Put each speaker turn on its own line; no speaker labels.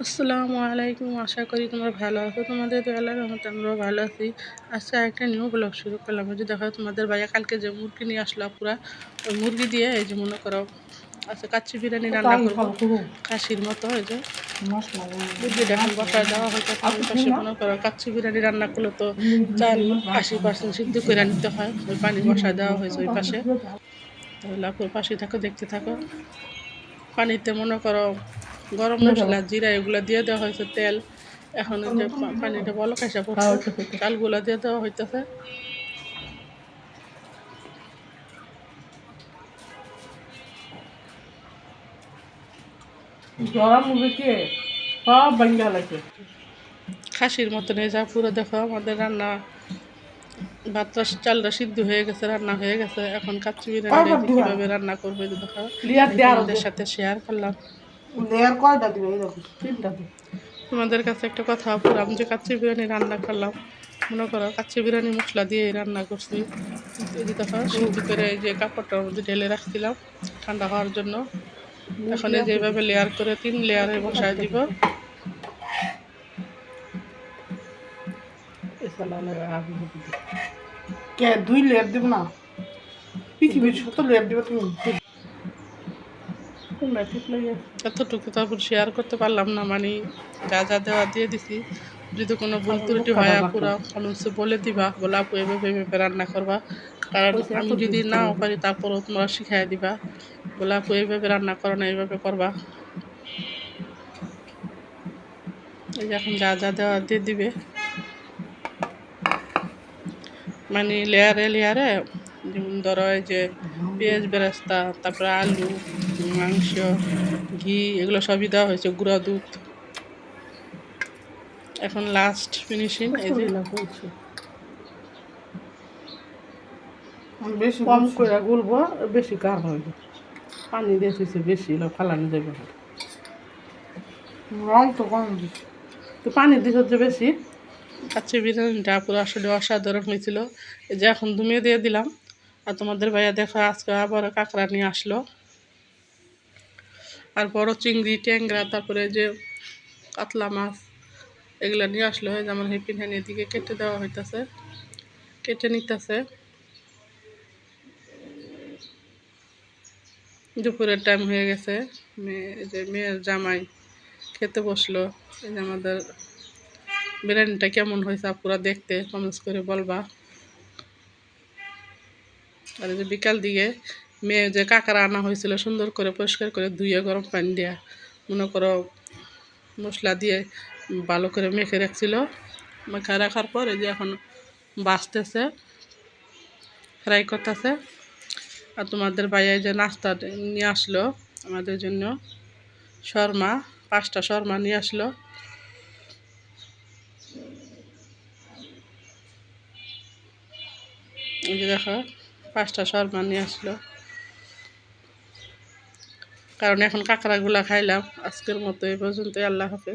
আসসালামু আলাইকুম, আশা করি তোমরা ভালো আছো। তোমাদের তো আল্লাহর রহমতে আমরাও ভালো আছি। আজকে একটা নিউ ব্লগ শুরু করলাম। ওই যে দেখো তোমাদের ভাইয়া কালকে যে মুরগি নিয়ে আসলো পুরা, ওই মুরগি দিয়ে এই যে মনে করো আজকে কাচ্চি বিরিয়ানি রান্না করবো খাসির মতো। এই যে মুরগিটা এখন বসায় দেওয়া হয়তো ওই পাশে মনে করো কাচ্চি বিরিয়ানি রান্না করলে তো চাল 80% সিদ্ধ করে নিতে হয়। ওই পানি বসায় দেওয়া হয়েছে ওই পাশে। তাহলে আপুর পাশে থাকো, দেখতে থাকো। পানিতে মনে করো গরম মশলা জিরা এগুলো দিয়ে দেওয়া হয়েছে, তেল। এখন যে পানিটা বলক এসে পড়ছে, চালগুলো দিয়ে দেওয়া হইতেছে। খাসির মতন এই যা পুরো দেখো আমাদের রান্না, ভাতটা চালটা সিদ্ধ হয়ে গেছে, রান্না হয়ে গেছে। এখন কাচ্চি বিরিয়ানিটা কিভাবে রান্না করবে দেখো, তোমাদের সাথে শেয়ার করলাম। তোমাদের কাছে একটা কথা আপুর, আমি যে কাচ্চি বিরিয়ানি রান্না করলাম, মনে করো কাচ্চি বিরিয়ানি মশলা দিয়ে রান্না করছি। এই যে দেখো সিদ্ধ করে এই যে কাপড়টার মধ্যে ঢেলে রাখছিলাম ঠান্ডা হওয়ার জন্য। এখন এই যে এইভাবে লেয়ার করে 3 লেয়ারে বসায় দিব।
দুই লেয়ার দিব না, পৃথিবীর শত লেয়ার দিব তুমি।
এতটুকু তারপর শেয়ার করতে পারলাম না, মানে যা যা দেওয়া দিয়ে দিছি। যদি কোনো ভুল ত্রুটি হয় আপুরা কমেন্টসে বলে দিবা, বলে আপু এভাবে এভাবে রান্না করবা। কারণ আমি যদি নাও পারি তারপরও তোমরা শিখাই দিবা, বলে আপু এইভাবে রান্না করো না, এইভাবে করবা। এই যে এখন যা যা দেওয়া দিয়ে দিবে, মানে লেয়ারে লেয়ারে। যেমন ধরো এই যে পেঁয়াজ বেরেস্তা, তারপরে আলু, মাংস, ঘি এগুলো সবই দেওয়া হয়েছে, গুঁড়া দুধ। এখন লাস্ট ফিনিশিং এই যে
বেশি কম করে গুলবো, বেশি গাঢ় হইবে। পানি দিয়েছি বেশি ফালানো যাবে, রং তো কম দিচ্ছি, তো পানি দিতে যে বেশি।
কাচ্চি বিরিয়ানিটা পুরো আসলে অসাধারণ হয়েছিল। এই যে এখন ধুমিয়ে দিয়ে দিলাম। আর তোমাদের ভাইয়া দেখো আজকে আবার কাঁকড়া নিয়ে আসলো, আর বড় চিংড়ি, ট্যাংরা, তারপরে যে কাতলা মাছ এগুলো নিয়ে আসলো। যেমন হেপিন হ্যান এদিকে কেটে দেওয়া হইতেছে, কেটে নিতেছে। দুপুরের টাইম হয়ে গেছে, মেয়ের জামাই খেতে বসলো। এই যে আমাদের বিরিয়ানিটা কেমন হয়েছে আপুরা দেখতে কমেন্টস করে বলবা। আর এই যে বিকাল দিকে মেয়ে যে কাঁকড়া আনা হয়েছিল সুন্দর করে পরিষ্কার করে ধুয়ে গরম পানি দেওয়া, মনে করো মশলা দিয়ে ভালো করে মেখে রাখছিল। মেখে রাখার পর এই যে এখন বাছতেছে, ফ্রাই করতেছে। আর তোমাদের ভাইয়া যে নাস্তা নিয়ে আসলো আমাদের জন্য, শর্মা, 5টা শর্মা নিয়ে আসলো। এই যে দেখো 5টা শর্মা নিয়ে আসলো। কারণ এখন কাঁকড়াগুলা খাইলাম। আজকের মতো এই পর্যন্ত, আল্লাহ হাফেজ।